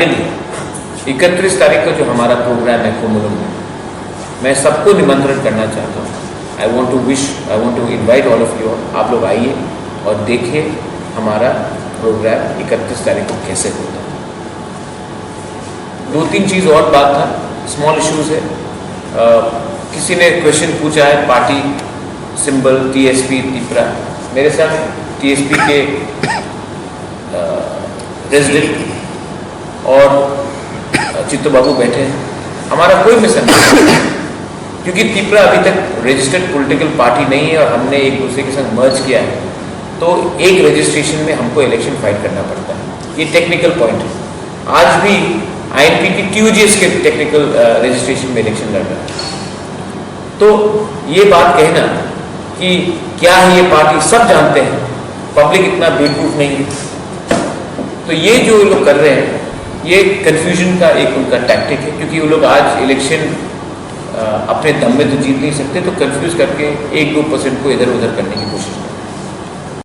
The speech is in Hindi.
31 तारीख का जो हमारा प्रोग्राम है कोमुलम में, मैं सबको निमंत्रण करना चाहता हूँ। I want to invite all of you. आप लोग आइए और देखिए हमारा प्रोग्राम 31 तारीख को कैसे होता है। 2-3 चीज़ और बात था, स्मॉल इश्यूज है। किसी ने क्वेश्चन पूछा है पार्टी सिंबल TSP तिपरा। मेरे साथ TSP के प्रेसिडेंट और चित्तो बाबू बैठे हैं। हमारा कोई मिशन नहीं, क्योंकि तिपरा अभी तक रजिस्टर्ड पॉलिटिकल पार्टी नहीं है और हमने एक दूसरे के साथ मर्ज किया है, तो एक रजिस्ट्रेशन में हमको इलेक्शन फाइट करना पड़ता है। ये टेक्निकल पॉइंट है। आज भी INPT TUJS के टेक्निकल रजिस्ट्रेशन में इलेक्शन लड़ रहा है। तो ये बात कहना कि क्या है ये पार्टी, सब जानते हैं, पब्लिक इतना बेवकूफ नहीं है। तो ये जो लोग कर रहे हैं, ये कन्फ्यूजन का एक उनका टैक्टिक है, क्योंकि वो लोग आज इलेक्शन अपने दम में तो जीत नहीं सकते, तो कंफ्यूज करके 1-2% को इधर उधर करने की कोशिश करते हैं।